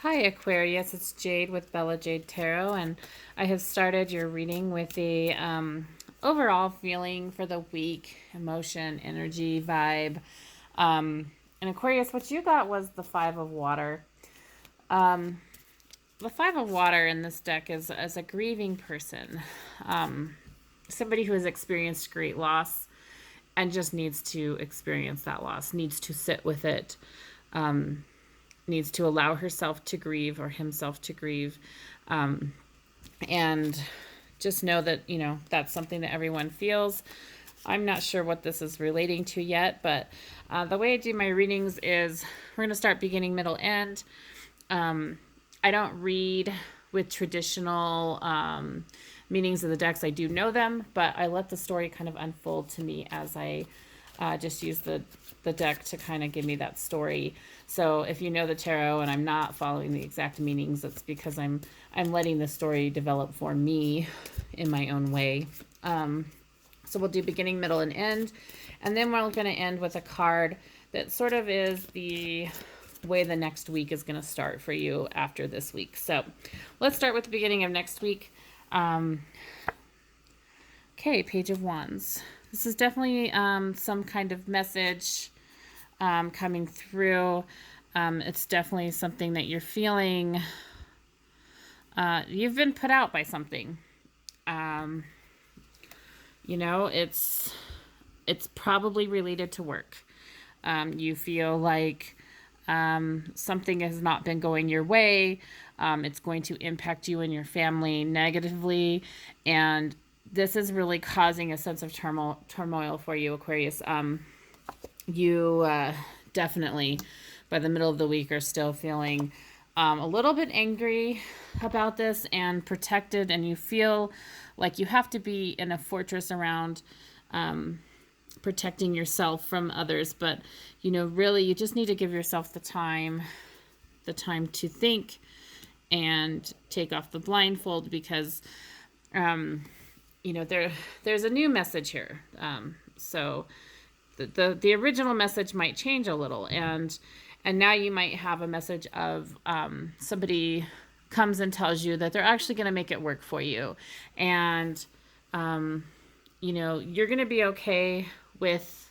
Hi Aquarius, it's Jade with Bella Jade Tarot, and I have started your reading with the overall feeling for the week, emotion, energy, vibe. And Aquarius, what you got was the Five of Water. Um, the Five of Water in this deck is as a grieving person, somebody who has experienced great loss and just needs to experience that loss, needs to sit with it, needs to allow herself to grieve or himself to grieve, and just know that that's something that everyone feels. I'm not sure what this is relating to yet, but the way I do my readings is we're going to start beginning, middle, end. I don't read with traditional meanings of the decks. I do know them, but I let the story kind of unfold to me as I just use the deck to kind of give me that story. So if you know the tarot and I'm not following the exact meanings, it's because I'm letting the story develop for me in my own way. So we'll do beginning, middle, and end. And then we're going to end with a card that sort of is the way the next week is going to start for you after this week. So let's start with the beginning of next week. Okay, Page of Wands. This is definitely some kind of message coming through. It's definitely something that you're feeling. You've been put out by something. It's probably related to work. You feel like something has not been going your way. It's going to impact you and your family negatively, and this is really causing a sense of turmoil for you, Aquarius. You definitely, by the middle of the week, are still feeling a little bit angry about this and protected, and you feel like you have to be in a fortress around protecting yourself from others. But really, you just need to give yourself the time to think and take off the blindfold, because there's a new message here. So the original message might change a little, and now you might have a message of somebody comes and tells you that they're actually going to make it work for you, and you're going to be okay with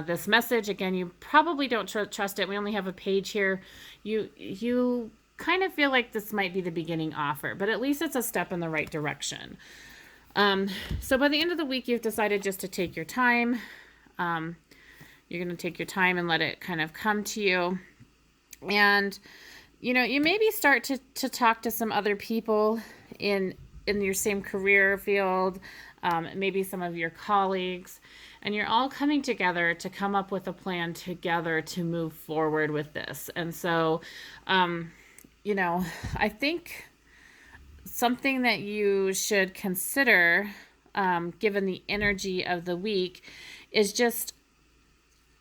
this message. Again, you probably don't trust it. We only have a page here. You kind of feel like this might be the beginning offer, but at least it's a step in the right direction. So by the end of the week, you've decided just to take your time. You're going to take your time and let it kind of come to you. And, you maybe start to talk to some other people in your same career field, maybe some of your colleagues, and you're all coming together to come up with a plan together to move forward with this. And so, I think something that you should consider, given the energy of the week, is just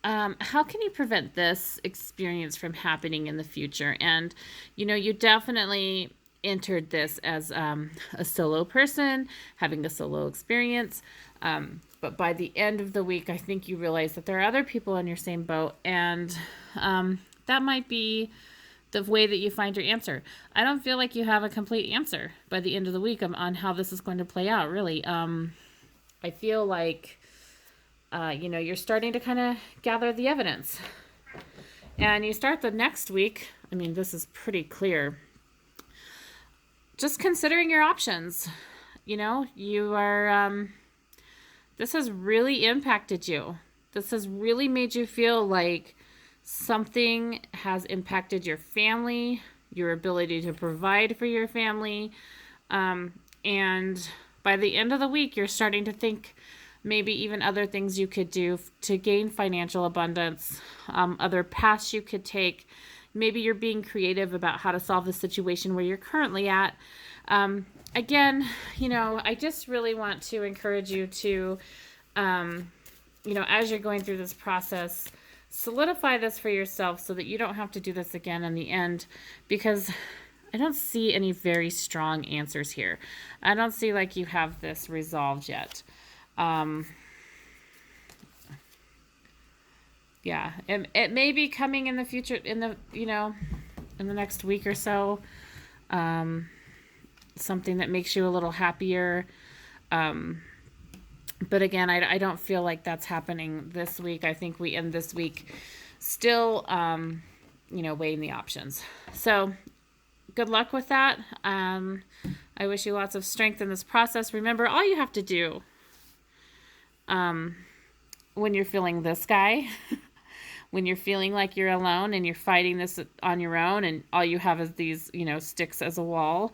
how can you prevent this experience from happening in the future? And, you definitely entered this as a solo person, having a solo experience. But by the end of the week, I think you realize that there are other people in your same boat, and that might be the way that you find your answer. I don't feel like you have a complete answer by the end of the week on how this is going to play out, really. I feel like, you're starting to kind of gather the evidence. And you start the next week, this is pretty clear. Just considering your options. You are, this has really impacted you. This has really made you feel like something has impacted your family, your ability to provide for your family. And by the end of the week, you're starting to think maybe even other things you could do to gain financial abundance, other paths you could take. Maybe you're being creative about how to solve the situation where you're currently at. Again, I just really want to encourage you to, as you're going through this process, solidify this for yourself so that you don't have to do this again in the end, because I don't see any very strong answers here. I don't see like you have this resolved yet. Yeah, it may be coming in the future, in the next week or so. Something that makes you a little happier. But again, I don't feel like that's happening this week. I think we end this week still, weighing the options. So good luck with that. I wish you lots of strength in this process. Remember, all you have to do when you're feeling this guy, when you're feeling like you're alone and you're fighting this on your own and all you have is these, sticks as a wall,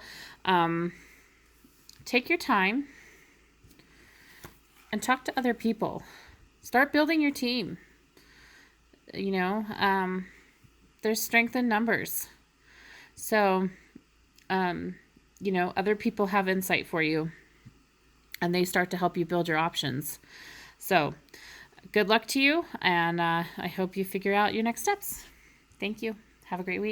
take your time and talk to other people. Start building your team. There's strength in numbers. So, other people have insight for you and they start to help you build your options. So, good luck to you, and I hope you figure out your next steps. Thank you. Have a great week.